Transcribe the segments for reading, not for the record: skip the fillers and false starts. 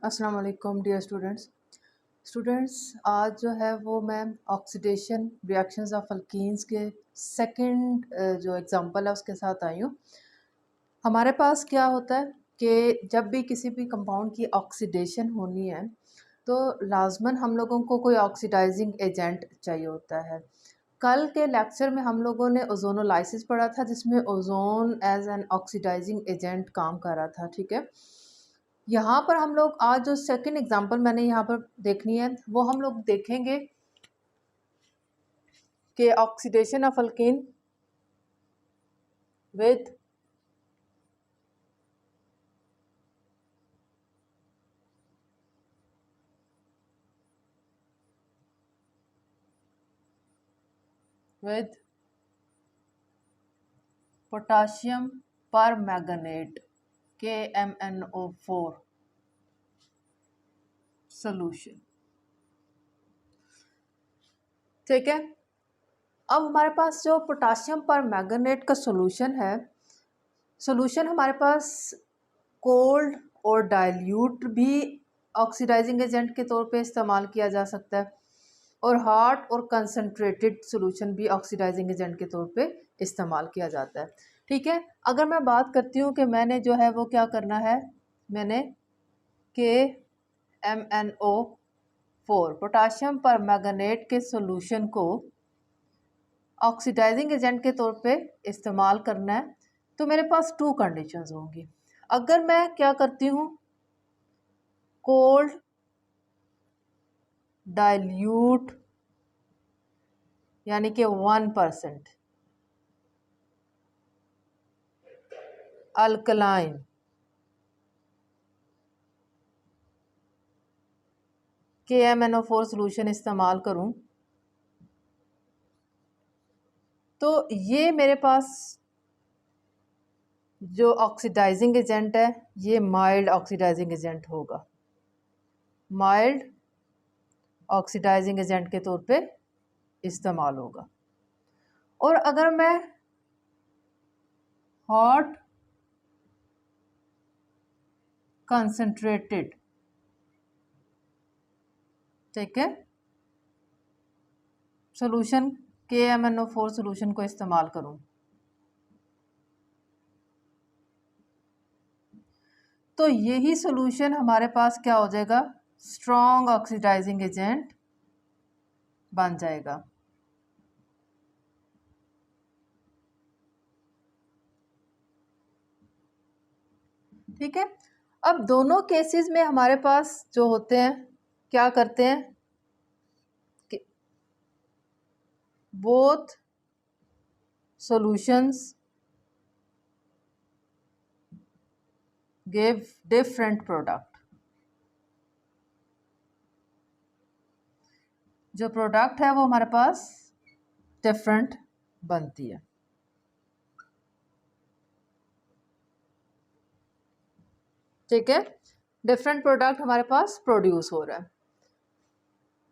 अस्सलाम वालेकुम dear students आज जो है वो मैं ऑक्सीडेशन रिएक्शंस ऑफ अल्कीन्स के सेकंड जो एग्जांपल है उसके साथ आई हूँ। हमारे पास क्या होता है कि जब भी किसी भी कंपाउंड की ऑक्सीडेशन होनी है तो लाजमन हम लोगों को कोई ऑक्सीडाइजिंग एजेंट चाहिए होता है। कल के लेक्चर में हम लोगों ने ओजोनोलाइसिस पढ़ा था जिसमें ozone as an oxidising agent काम कर रहा था। ठीक है, यहाँ पर हम लोग आज जो सेकंड एग्जांपल मैंने यहाँ पर देखनी है वो हम लोग देखेंगे कि oxidation of alkyne with with potassium permanganate KMnO4 solution. ठीक है, अब हमारे पास जो पोटाशियम परमैंगनेट का सोल्यूशन है, सोल्यूशन हमारे पास कोल्ड और डाइल्यूट भी ऑक्सीडाइजिंग एजेंट के तौर पे इस्तेमाल किया जा सकता है और हॉट और कंसनट्रेटेड सोल्यूशन भी ऑक्सीडाइजिंग एजेंट के तौर पे इस्तेमाल किया जाता है। ठीक है, अगर मैं बात करती हूँ कि मैंने जो है वो क्या करना है, मैंने KMnO4 पोटाशियम परमैंगनेट के सोल्यूशन को ऑक्सीडाइजिंग एजेंट के तौर पे इस्तेमाल करना है तो मेरे पास टू कंडीशंस होंगी। अगर मैं क्या करती हूँ, कोल्ड डाइल्यूट यानी कि 1% अल्कलाइन KMnO4 सोल्यूशन इस्तेमाल करूं तो ये मेरे पास जो ऑक्सीडाइजिंग एजेंट है ये माइल्ड ऑक्सीडाइजिंग एजेंट होगा, माइल्ड ऑक्सीडाइजिंग एजेंट के तौर पे इस्तेमाल होगा। और अगर मैं हॉट कंसंट्रेटेड, ठीक है, सोल्यूशन KMnO4 सोल्यूशन को इस्तेमाल करूं तो यही सोल्यूशन हमारे पास क्या हो जाएगा, स्ट्रॉन्ग ऑक्सीडाइजिंग एजेंट बन जाएगा। ठीक है, अब दोनों केसेस में हमारे पास जो होते हैं क्या करते हैं कि both solutions give different product. जो प्रोडक्ट है वो हमारे पास डिफरेंट बनती है। ठीक है, डिफरेंट प्रोडक्ट हमारे पास प्रोड्यूस हो रहा है।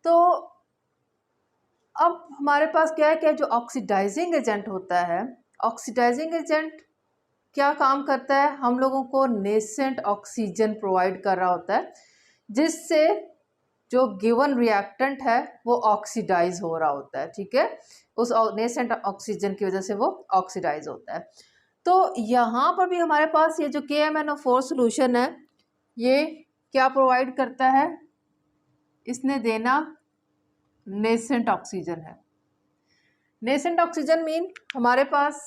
तो अब हमारे पास क्या है कि जो ऑक्सीडाइजिंग एजेंट होता है, ऑक्सीडाइजिंग एजेंट क्या काम करता है, हम लोगों को नेसेंट ऑक्सीजन प्रोवाइड कर रहा होता है जिससे जो गिवन रिएक्टेंट है वो ऑक्सीडाइज हो रहा होता है। ठीक है, उस नेसेंट ऑक्सीजन की वजह से वो ऑक्सीडाइज होता है। तो यहाँ पर भी हमारे पास ये जो KMnO4 सोल्यूशन है ये क्या प्रोवाइड करता है, इसने देना नेसेंट ऑक्सीजन है। नेसेंट ऑक्सीजन मीन हमारे पास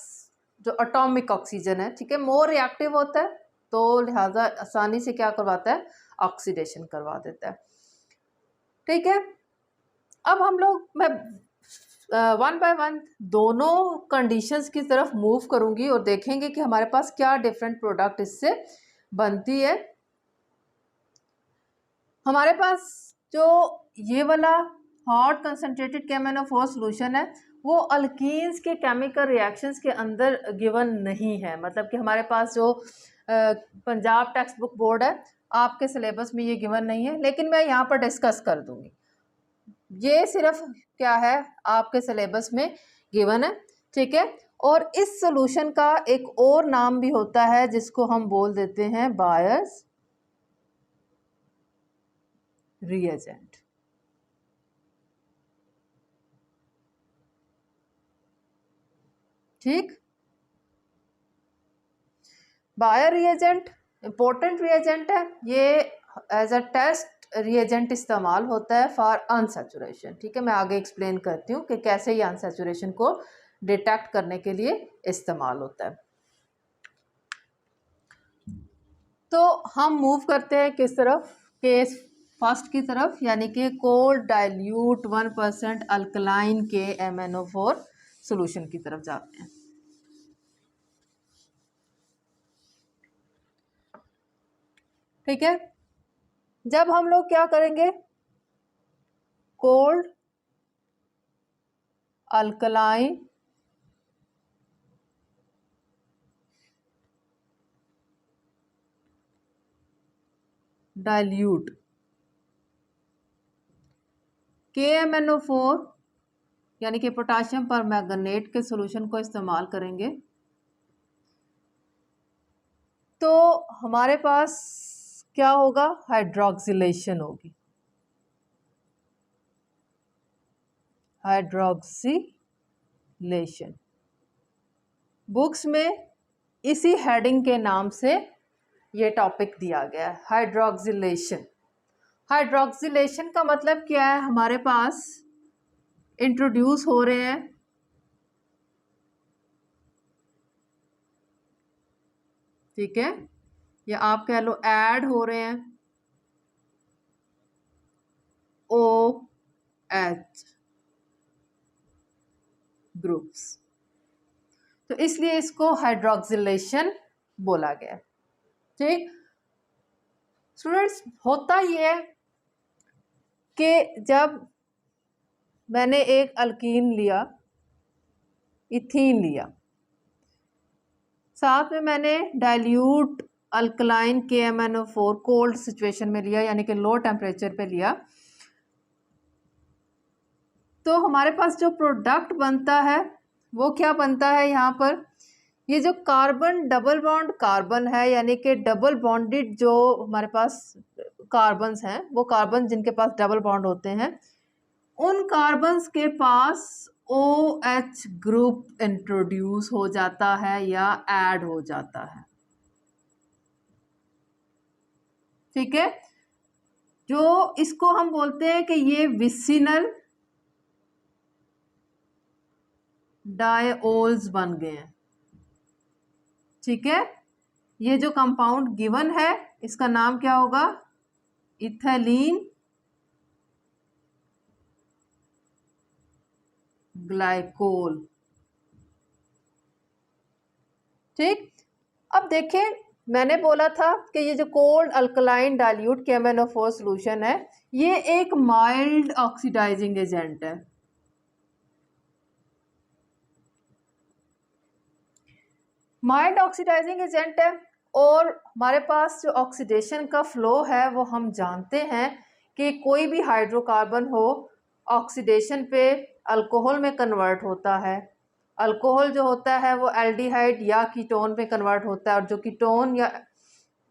जो एटॉमिक ऑक्सीजन है, ठीक है, मोर रिएक्टिव होता है तो लिहाजा आसानी से क्या करवाता है, ऑक्सीडेशन करवा देता है। ठीक है, अब हम लोग मैं वन बाय वन दोनों कंडीशंस की तरफ मूव करूंगी और देखेंगे कि हमारे पास क्या डिफरेंट प्रोडक्ट इससे बनती है। हमारे पास जो ये वाला हॉट कंसंट्रेटेड KMnO4 सोल्यूशन है वो अल्कीन्स के केमिकल रिएक्शंस के अंदर गिवन नहीं है, मतलब कि हमारे पास जो पंजाब टेक्स्ट बुक बोर्ड है आपके सिलेबस में ये गिवन नहीं है, लेकिन मैं यहाँ पर डिस्कस कर दूंगी। ये सिर्फ क्या है आपके सिलेबस में गिवन है। ठीक है, और इस सोल्यूशन का एक और नाम भी होता है जिसको हम बोल देते हैं बायस रिएजेंट। ठीक, बायर रिएजेंट इंपॉर्टेंट रिएजेंट है, ये एज अ टेस्ट रिएजेंट इस्तेमाल होता है फॉर अनसैचुरेशन। ठीक है, मैं आगे एक्सप्लेन करती हूँ कि कैसे ये अनसैचुरेशन को डिटेक्ट करने के लिए इस्तेमाल होता है। तो हम मूव करते हैं किस तरफ, केस फर्स्ट की तरफ, यानी कि कोल्ड डाइल्यूट 1% अल्कलाइन के MnO4 सॉल्यूशन की तरफ जाते हैं। ठीक है, जब हम लोग क्या करेंगे, कोल्ड अल्कलाइन डाइल्यूट KMnO4 यानी कि पोटाशियम परमैंगनेट के सॉल्यूशन को इस्तेमाल करेंगे, तो हमारे पास क्या होगा, हाइड्रोक्सिलेशन होगी। हाइड्रोक्सिलेशन बुक्स में इसी हेडिंग के नाम से ये टॉपिक दिया गया है, हाइड्रोक्सिलेशन। हाइड्रोक्सिलेशन का मतलब क्या है, हमारे पास इंट्रोड्यूस हो रहे हैं ठीक है, या आप कह लो ऐड हो रहे हैं OH ग्रुप्स, तो इसलिए इसको हाइड्रोक्सिलेशन बोला गया। ठीक स्टूडेंट्स, होता ये है कि जब मैंने एक अल्कीन लिया, इथीन लिया, साथ में मैंने dilute alkaline KMnO4 cold situation में लिया, यानी कि लो टेम्परेचर पे लिया, तो हमारे पास जो प्रोडक्ट बनता है वो क्या बनता है, यहाँ पर ये जो कार्बन डबल बॉन्ड कार्बन है, यानी कि डबल बॉन्डेड जो हमारे पास कार्बन्स हैं, वो कार्बन जिनके पास डबल बॉन्ड होते हैं, उन कार्बन्स के पास OH ग्रुप इंट्रोड्यूस हो जाता है या ऐड हो जाता है। ठीक है, जो इसको हम बोलते हैं कि ये विसिनल डायोल्स बन गए हैं। ठीक है, ये जो कंपाउंड गिवन है इसका नाम क्या होगा, इथाइलीन ग्लाइकोल। ठीक, अब देखें, मैंने बोला था कि ये जो cold alkaline dilute KMnO4 solution है, ये एक माइल्ड ऑक्सीडाइजिंग एजेंट है। माइल्ड ऑक्सीडाइजिंग एजेंट है, और हमारे पास जो ऑक्सीडेशन का फ्लो है वो हम जानते हैं कि कोई भी हाइड्रोकार्बन हो ऑक्सीडेशन पे अल्कोहल में कन्वर्ट होता है। अल्कोहल जो होता है वो एल्डिहाइड या कीटोन में कन्वर्ट होता है, और जो कीटोन या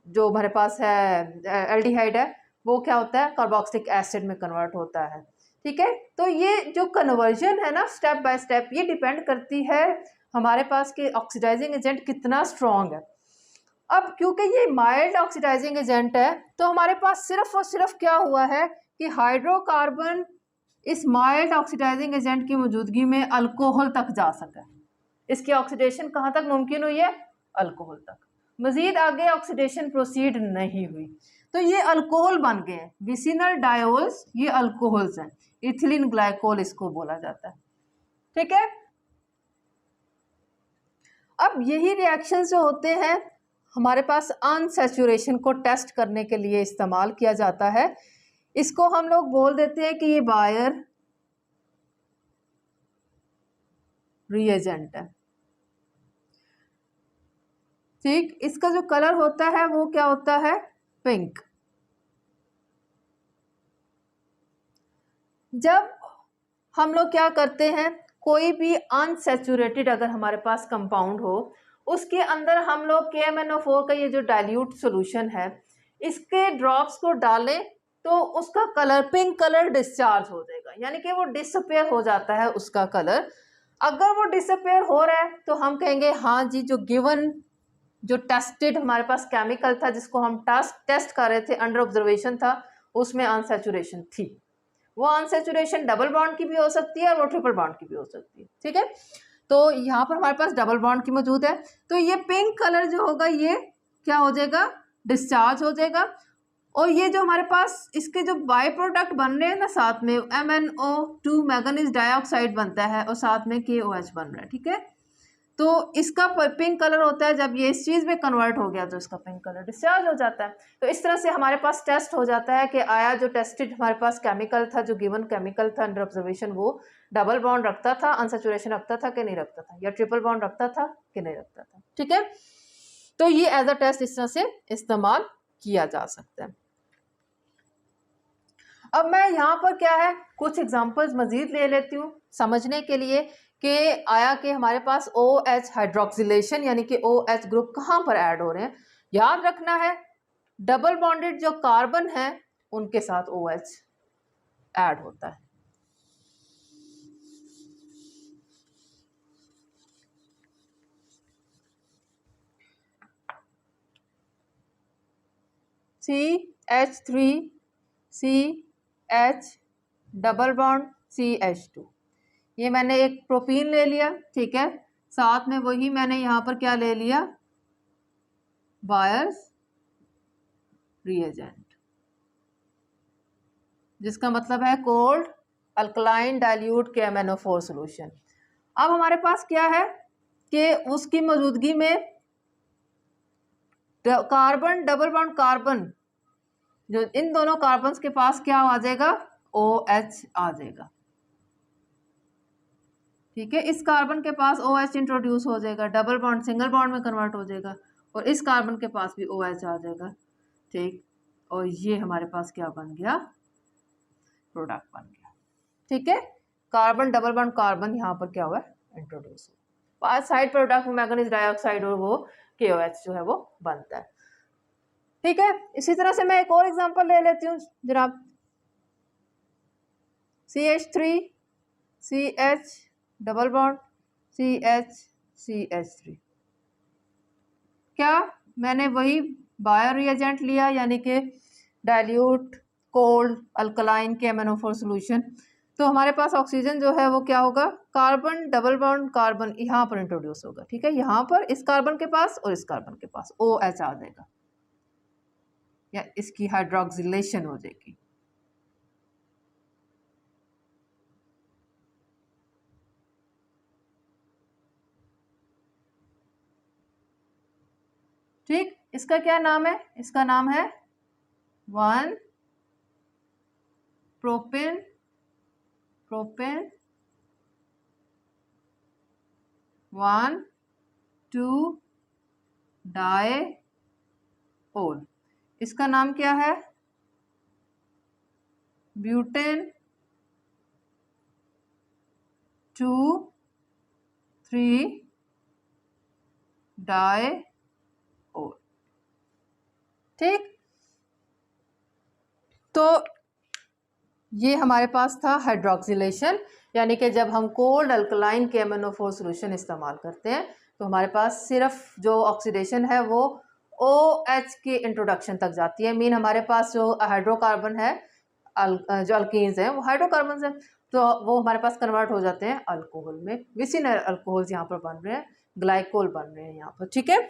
जो हमारे पास है एल्डिहाइड है वो क्या होता है, कार्बोक्सिलिक एसिड में कन्वर्ट होता है। ठीक है, तो ये जो कन्वर्जन है ना, स्टेप बाय स्टेप, ये डिपेंड करती है हमारे पास कि ऑक्सीडाइजिंग एजेंट कितना स्ट्रॉन्ग है। अब क्योंकि ये माइल्ड ऑक्सीडाइजिंग एजेंट है, तो हमारे पास सिर्फ और सिर्फ क्या हुआ है कि हाइड्रोकार्बन इस माइल्ड ऑक्सीडाइजिंग एजेंट की मौजूदगी में अल्कोहल तक जा सका। इसकी ऑक्सीडेशन कहाँ तक मुमकिन हुई है, अल्कोहल तक, मजीद आगे ऑक्सीडेशन प्रोसीड नहीं हुई। तो ये अल्कोहल बन गए, विसिनल डायोल्स ये अल्कोहल्स हैं, इथिलीन ग्लाइकोल इसको बोला जाता है। ठीक है, अब यही रिएक्शन जो होते हैं हमारे पास अनसैचुरेशन को टेस्ट करने के लिए इस्तेमाल किया जाता है। इसको हम लोग बोल देते हैं कि ये बायर रिएजेंट है। ठीक, इसका जो कलर होता है वो क्या होता है, पिंक। जब हम लोग क्या करते हैं, कोई भी अनसैचुरेटेड अगर हमारे पास कंपाउंड हो, उसके अंदर हम लोग KMnO4 का ये जो डाइल्यूट सॉल्यूशन है इसके ड्रॉप्स को डालें, तो उसका कलर पिंक कलर डिस्चार्ज हो जाएगा, यानी कि वो डिसअपेयर हो जाता है उसका कलर। अगर वो डिसअपेयर हो रहा है तो हम कहेंगे हाँ जी, जो गिवन जो टेस्टेड हमारे पास केमिकल था, जिसको हम टेस्ट कर रहे थे, अंडर ऑब्जर्वेशन था, उसमें अनसैचुरेशन थी। वो अनसैचुरेशन डबल बॉन्ड की भी हो सकती है और वो ट्रिपल बॉन्ड की भी हो सकती है, ठीक है। तो यहाँ पर हमारे पास डबल बॉन्ड की मौजूद है, तो ये पिंक कलर जो होगा ये क्या हो जाएगा, डिस्चार्ज हो जाएगा। और ये जो हमारे पास इसके जो बाई प्रोडक्ट बन रहे हैं ना, साथ में MnO2 मैंगनीज डाइऑक्साइड बनता है और साथ में KOH बन रहा है, ठीक है। तो इसका पिंक कलर होता है, जब ये इस चीज़ में कन्वर्ट हो गया तो इसका पिंक कलर डिस्चार्ज हो जाता है। तो इस तरह से हमारे पास टेस्ट हो जाता है कि आया जो टेस्टेड हमारे पास केमिकल था, जो गिवन केमिकल था अंडर ऑब्जर्वेशन, वो डबल बॉन्ड रखता था, अनसैचुरेशन रखता था कि नहीं रखता था, या ट्रिपल बॉन्ड रखता था कि नहीं रखता था, ठीक है। तो ये एज अ टेस्ट इस तरह से इस्तेमाल किया जा सकता है। अब मैं यहाँ पर क्या है कुछ एग्जांपल्स मजीद ले लेती हूँ समझने के लिए कि आया कि हमारे पास OH हाइड्रोक्सिलेशन यानी कि OH ग्रुप कहाँ पर ऐड हो रहे हैं। याद रखना है डबल बॉन्डेड जो कार्बन है उनके साथ OH ऐड होता है। CH3CH डबल बॉन्ड CH2, ये मैंने एक प्रोपीन ले लिया, ठीक है। साथ में वही मैंने यहाँ पर क्या ले लिया, बायर्स रिएजेंट, जिसका मतलब है cold alkaline dilute KMnO4 solution. अब हमारे पास क्या है कि उसकी मौजूदगी में कार्बन डबल बॉन्ड कार्बन, जो इन दोनों कार्बन के पास क्या आ जाएगा, OH आ जाएगा, ठीक है। इस कार्बन के पास OH इंट्रोड्यूस हो जाएगा, डबल बॉन्ड सिंगल बॉन्ड में कन्वर्ट हो जाएगा, और इस कार्बन के पास भी OH आ जाएगा, ठीक। और ये हमारे पास क्या बन गया, प्रोडक्ट बन गया, ठीक है। कार्बन डबल बॉन्ड कार्बन यहाँ पर क्या हुआ इंट्रोड्यूस हुआ, साइड प्रोडक्ट मैंगनीज डाइऑक्साइड और वो KOH जो है वो बनता है, ठीक है। इसी तरह से मैं एक और एग्जांपल ले लेती हूँ जनाब, CH3CH डबल बॉन्ड CH क्या मैंने वही बायो रिएजेंट लिया, यानी कि dilute cold alkaline KMnO4 solution. तो हमारे पास ऑक्सीजन जो है वो क्या होगा, कार्बन डबल बॉन्ड कार्बन यहाँ पर इंट्रोड्यूस होगा, ठीक है। यहाँ पर इस कार्बन के पास और इस कार्बन के पास OH आ जाएगा, या इसकी हाइड्रोक्सिलेशन हो जाएगी, ठीक। इसका क्या नाम है, इसका नाम है 1 प्रोपेन प्रोपेन 1 2 डाइओल। इसका नाम क्या है, ब्यूटेन 2 3 डाइओल, ठीक। तो ये हमारे पास था हाइड्रोक्सिलेशन, यानी कि जब हम कोल्ड अल्कलाइन KMnO4 सॉल्यूशन इस्तेमाल करते हैं तो हमारे पास सिर्फ जो ऑक्सीडेशन है वो OH की इंट्रोडक्शन तक जाती है। मीन हमारे पास जो हाइड्रोकार्बन है, जो अल्कीन्स हैं वो हाइड्रोकार्बन हैं, तो वो हमारे पास कन्वर्ट हो जाते हैं अल्कोहल में, विसिनल अल्कोहल्स यहाँ पर बन रहे हैं, ग्लाइकोल बन रहे हैं यहाँ पर, ठीक है।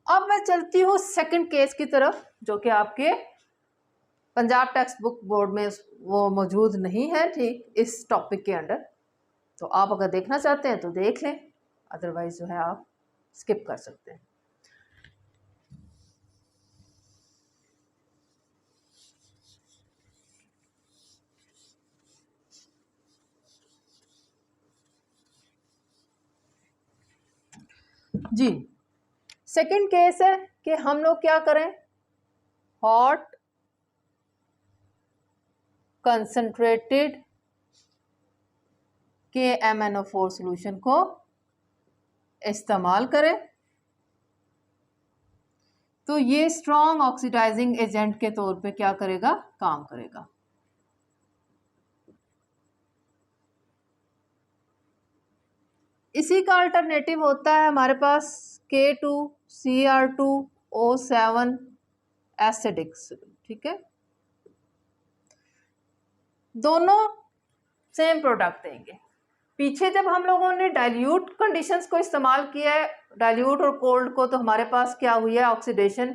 अब मैं चलती हूँ सेकंड केस की तरफ, जो कि आपके पंजाब टेक्स्ट बुक बोर्ड में वो मौजूद नहीं है, ठीक, इस टॉपिक के अंडर। तो आप अगर देखना चाहते हैं तो देख लें, अदरवाइज जो है आप स्किप कर सकते हैं। जी, सेकंड केस है कि हम लोग क्या करें, हॉट कंसंट्रेटेड KMnO4 सॉल्यूशन को इस्तेमाल करें। तो ये स्ट्रॉन्ग ऑक्सीडाइजिंग एजेंट के तौर पे क्या करेगा, काम करेगा। इसी का अल्टरनेटिव होता है हमारे पास K2Cr2O7 एसिडिक, ठीक है। दोनों सेम प्रोडक्ट देंगे। पीछे जब हम लोगों ने डाइल्यूट कंडीशंस को इस्तेमाल किया है, डाइल्यूट और कोल्ड को, तो हमारे पास क्या हुई है, ऑक्सीडेशन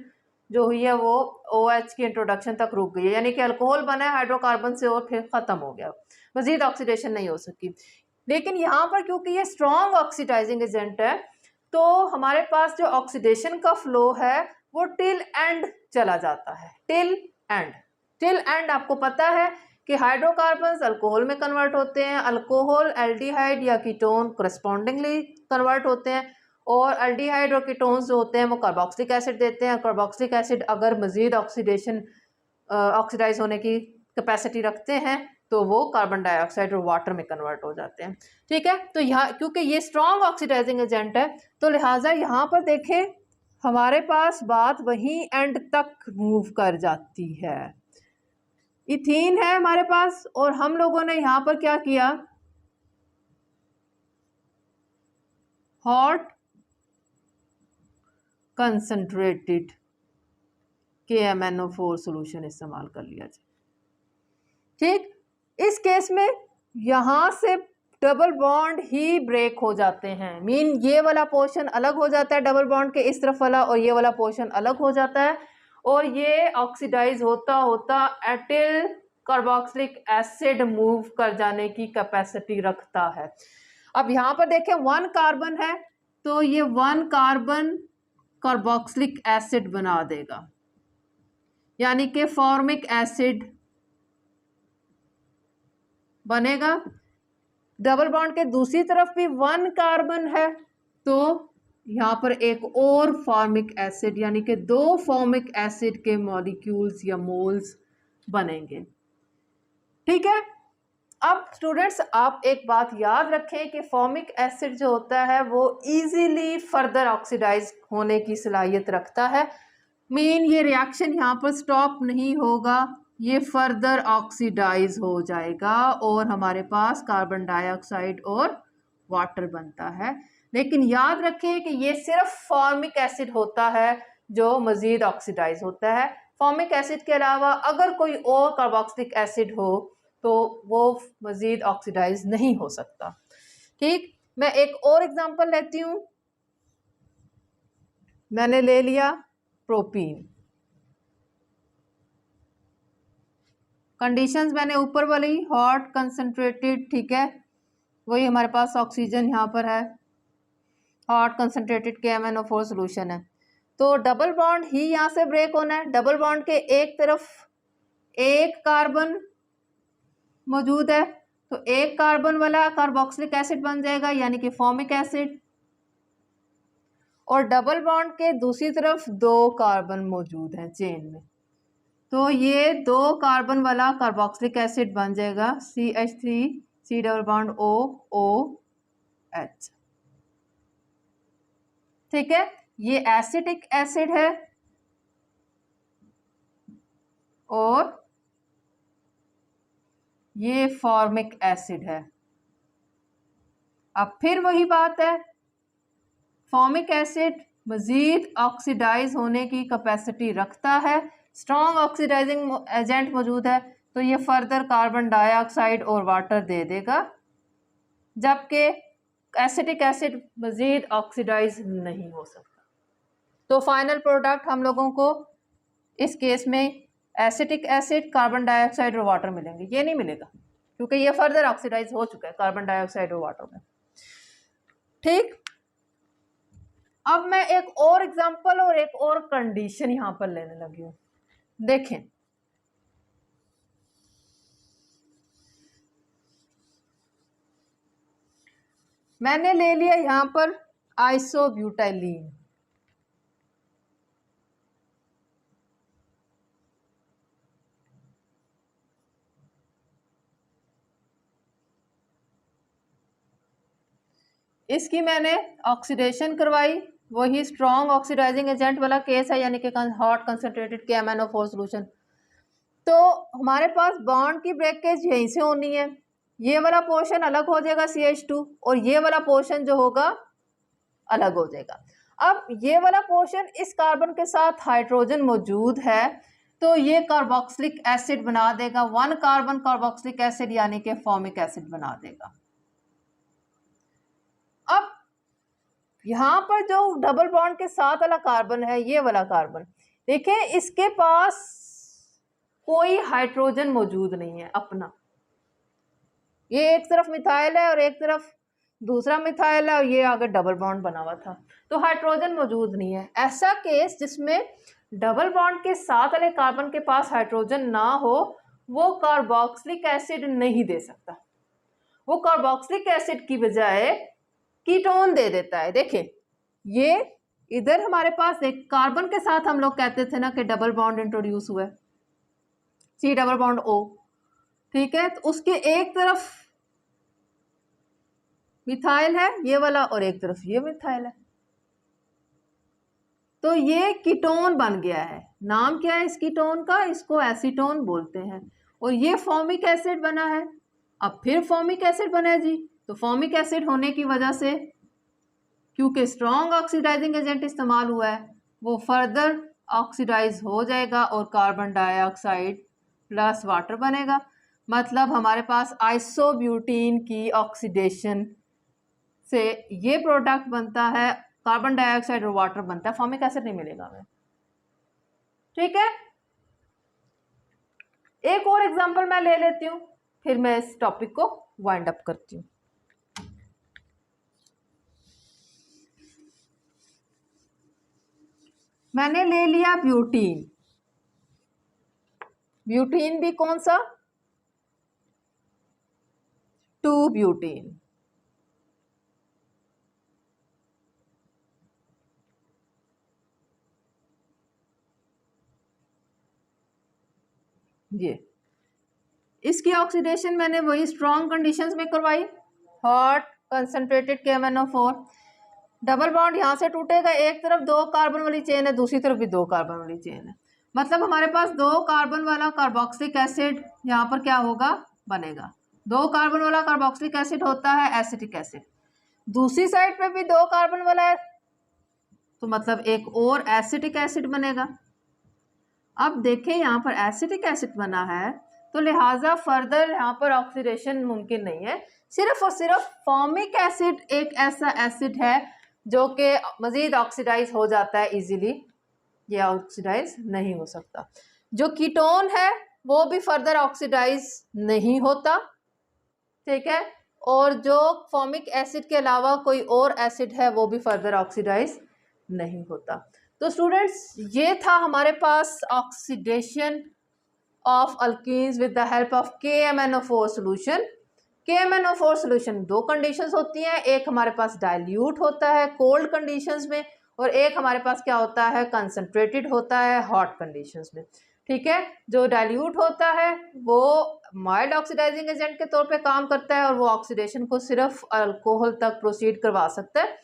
जो हुई है वो OH की इंट्रोडक्शन तक रुक गई है, यानी कि अल्कोहल बना है हाइड्रोकार्बन से और फिर ख़त्म हो गया, मजीद ऑक्सीडेशन नहीं हो सकी। लेकिन यहाँ पर क्योंकि ये स्ट्रॉन्ग ऑक्सीडाइजिंग एजेंट है, तो हमारे पास जो ऑक्सीडेशन का फ्लो है वो टिल एंड चला जाता है। टिल एंड आपको पता है कि हाइड्रोकार्बन्स अल्कोहल में कन्वर्ट होते हैं, अल्कोहल एल्डिहाइड या कीटोन करस्पॉन्डिंगली कन्वर्ट होते हैं, और एल्डिहाइड और कीटोन्स जो होते हैं वो कार्बोक्सिलिक एसिड देते हैं। कार्बोक्सिलिक एसिड अगर मजीद ऑक्सीडाइज होने की कैपेसिटी रखते हैं तो वो कार्बन डाइऑक्साइड और वाटर में कन्वर्ट हो जाते हैं, ठीक है। तो यहाँ क्योंकि ये स्ट्रॉन्ग ऑक्सीडाइजिंग एजेंट है, तो लिहाजा यहाँ पर देखें हमारे पास बात वहीं एंड तक मूव कर जाती है। इथीन है हमारे पास और हम लोगों ने यहाँ पर क्या किया, हॉट कंसंट्रेटेड KMnO4 सॉल्यूशन इस्तेमाल कर लिया जाए, ठीक। इस केस में यहां से डबल बॉन्ड ही ब्रेक हो जाते हैं, मीन ये वाला पोर्शन अलग हो जाता है डबल बॉन्ड के इस तरफ वाला, और ये वाला पोर्शन अलग हो जाता है, और ये ऑक्सीडाइज होता होता एटिल कार्बोक्सिलिक एसिड मूव कर जाने की कैपेसिटी रखता है। अब यहाँ पर देखें 1 कार्बन है, तो ये 1 कार्बन कार्बोक्सिलिक एसिड बना देगा, यानी कि फॉर्मिक एसिड बनेगा। डबल बॉन्ड के दूसरी तरफ भी 1 कार्बन है, तो यहाँ पर एक और फॉर्मिक एसिड यानी कि 2 फॉर्मिक एसिड के मॉलिक्यूल्स या मोल्स बनेंगे, ठीक है। अब स्टूडेंट्स आप एक बात याद रखें कि फॉर्मिक एसिड जो होता है वो इजीली फर्दर ऑक्सीडाइज होने की सलाहियत रखता है, मीन ये रिएक्शन यहाँ पर स्टॉप नहीं होगा, ये फर्दर ऑक्सीडाइज हो जाएगा और हमारे पास कार्बन डाइऑक्साइड और वाटर बनता है। लेकिन याद रखें कि ये सिर्फ फॉर्मिक एसिड होता है जो मज़ीद ऑक्सीडाइज होता है। फॉर्मिक एसिड के अलावा अगर कोई और कार्बोक्सिलिक एसिड हो तो वो मज़ीद ऑक्सीडाइज नहीं हो सकता, ठीक। मैं एक और एग्जांपल लेती हूँ, मैंने ले लिया प्रोपीन। कंडीशंस मैंने ऊपर वाली हॉट कंसंट्रेटेड, ठीक है, वही हमारे पास ऑक्सीजन यहाँ पर है, हॉट कंसंट्रेटेड KMnO4 सॉल्यूशन है, तो डबल बॉन्ड ही यहाँ से ब्रेक होना है। डबल बॉन्ड के एक तरफ 1 कार्बन मौजूद है, तो 1 कार्बन वाला कार्बोक्सिलिक एसिड बन जाएगा यानी कि फॉर्मिक एसिड, और डबल बॉन्ड के दूसरी तरफ 2 कार्बन मौजूद हैं चेन में, तो ये 2 कार्बन वाला कार्बोक्सिलिक एसिड बन जाएगा CH3 डबल बॉन्ड OOH, ठीक है। ये एसिटिक एसिड है और ये फॉर्मिक एसिड है। अब फिर वही बात है, फॉर्मिक एसिड मज़ीद ऑक्सीडाइज होने की कैपेसिटी रखता है, स्ट्रॉन्ग ऑक्सीडाइजिंग एजेंट मौजूद है, तो ये फर्दर कार्बन डाइऑक्साइड और वाटर दे देगा, जबकि एसिटिक एसिड मज़ीद ऑक्सीडाइज नहीं हो सकता। तो फाइनल प्रोडक्ट हम लोगों को इस केस में एसिटिक एसिड, कार्बन डाइऑक्साइड और वाटर मिलेंगे, ये नहीं मिलेगा क्योंकि ये फर्दर ऑक्सीडाइज हो चुका है कार्बन डाइऑक्साइड और वाटर में, ठीक। अब मैं एक और एग्जांपल और एक और कंडीशन यहां पर लेने लगी हूं। देखें, मैंने ले लिया यहां पर आइसोब्यूटाइलीन, इसकी मैंने ऑक्सीडेशन करवाई वही स्ट्रॉन्ग ऑक्सीडाइजिंग एजेंट वाला केस है, यानी कि हॉट कंसनट्रेटेड KMnO4 सोल्यूशन। तो हमारे पास बॉन्ड की ब्रेकेज यहीं से होनी है, ये वाला पोर्शन अलग हो जाएगा CH2 और ये वाला पोर्शन जो होगा अलग हो जाएगा। अब ये वाला पोर्शन इस कार्बन के साथ हाइड्रोजन मौजूद है तो ये कार्बोक्सिलिक एसिड बना देगा, 1 कार्बन कार्बोक्सिलिक एसिड यानी कि फॉर्मिक एसिड बना देगा। अब यहाँ पर जो डबल बॉन्ड के साथ वाला कार्बन है, ये वाला कार्बन देखें, इसके पास कोई हाइड्रोजन मौजूद नहीं है अपना, ये एक तरफ मिथाइल है और एक तरफ दूसरा मिथाइल है और ये आगे डबल बॉन्ड बना हुआ था, तो हाइड्रोजन मौजूद नहीं है। ऐसा केस जिसमें डबल बॉन्ड के साथ वाले कार्बन के पास हाइड्रोजन ना हो, वो कार्बोक्सिलिक एसिड नहीं दे सकता, वो कार्बोक्सिलिक एसिड की बजाय कीटोन दे देता है। देखिए ये इधर हमारे पास एक कार्बन के साथ हम लोग कहते थे ना कि डबल बॉन्ड इंट्रोड्यूस हुआ है, C डबल बॉन्ड O, ठीक है, तो उसके एक तरफ मिथाइल है ये वाला और एक तरफ ये मिथाइल है, तो ये कीटोन बन गया है। नाम क्या है इस कीटोन का? इसको एसीटोन बोलते हैं। और ये फॉर्मिक एसिड बना है। अब फिर फॉर्मिक एसिड बना है जी, तो फॉर्मिक एसिड होने की वजह से, क्योंकि स्ट्रॉन्ग ऑक्सीडाइजिंग एजेंट इस्तेमाल हुआ है, वो फर्दर ऑक्सीडाइज हो जाएगा और कार्बन डाइऑक्साइड प्लस वाटर बनेगा। मतलब हमारे पास आइसोब्यूटीन की ऑक्सीडेशन से ये प्रोडक्ट बनता है, कार्बन डाइऑक्साइड और वाटर बनता है, फॉर्मिक एसिड नहीं मिलेगा हमें। ठीक है, एक और एग्जांपल मैं ले लेती हूँ, फिर मैं इस टॉपिक को वाइंड अप करती हूँ। मैंने ले लिया ब्यूटीन। ब्यूटीन भी कौन सा? 2 ब्यूटीन। ये इसकी ऑक्सीडेशन मैंने वही स्ट्रॉन्ग कंडीशंस में करवाई, hot concentrated KMnO4। Double bond यहाँ से टूटेगा, एक तरफ 2 कार्बन वाली चेन है, दूसरी तरफ भी 2 कार्बन वाली चेन है, मतलब हमारे पास 2 कार्बन वाला कार्बोक्सिलिक एसिड यहाँ पर क्या होगा, बनेगा। 2 कार्बन वाला कार्बोक्सिलिक एसिड होता है एसिटिक एसिड, दूसरी साइड पे भी 2 कार्बन वाला है, तो मतलब एक और एसिटिक एसिड बनेगा। अब देखें यहाँ पर एसिटिक एसिड बना है, तो लिहाजा फर्दर यहाँ पर ऑक्सीडेशन मुमकिन नहीं है। सिर्फ और सिर्फ फॉर्मिक एसिड एक ऐसा एसिड है जो कि मज़ीद ऑक्सीडाइज हो जाता है इजीली, ये ऑक्सीडाइज नहीं हो सकता। जो कीटोन है वो भी फर्दर ऑक्सीडाइज नहीं होता, ठीक है, और जो फॉर्मिक एसिड के अलावा कोई और एसिड है वो भी फर्दर ऑक्सीडाइज नहीं होता। तो स्टूडेंट्स, ये था हमारे पास oxidation of alkenes with the help of KMnO4 solution. KMnO4 solution 2 conditions होती हैं, एक हमारे पास डाइल्यूट होता है कोल्ड कंडीशंस में, और एक हमारे पास क्या होता है, कंसंट्रेटेड होता है हॉट कंडीशंस में। ठीक है, जो डाइल्यूट होता है वो माइल्ड ऑक्सीडाइजिंग एजेंट के तौर पे काम करता है और वो ऑक्सीडेशन को सिर्फ अल्कोहल तक प्रोसीड करवा सकता है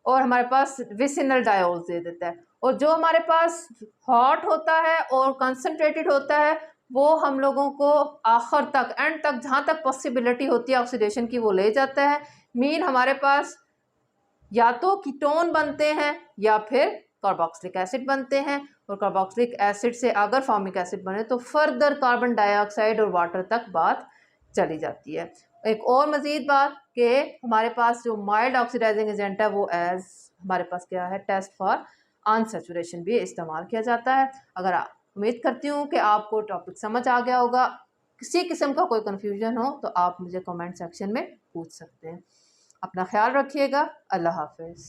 और हमारे पास विसिनल डायोल्स दे देता है। और जो हमारे पास हॉट होता है और कंसंट्रेटेड होता है वो हम लोगों को आखिर तक, एंड तक, जहाँ तक पॉसिबिलिटी होती है ऑक्सीडेशन की, वो ले जाता है। मीन हमारे पास या तो कीटोन बनते हैं या फिर कार्बोक्सिलिक एसिड बनते हैं, और कार्बोक्सिलिक एसिड से अगर फॉर्मिक एसिड बने तो फर्दर कार्बन डाइऑक्साइड और वाटर तक बात चली जाती है। एक और मज़ीद बात कि हमारे पास जो माइल्ड ऑक्सीडाइजिंग एजेंट है वो एज हमारे पास क्या है, टेस्ट फॉर अनसैचुरेशन भी इस्तेमाल किया जाता है। अगर उम्मीद करती हूँ कि आपको टॉपिक समझ आ गया होगा। किसी किस्म का कोई कन्फ्यूजन हो तो आप मुझे कमेंट सेक्शन में पूछ सकते हैं। अपना ख्याल रखिएगा। अल्लाह हाफिज़।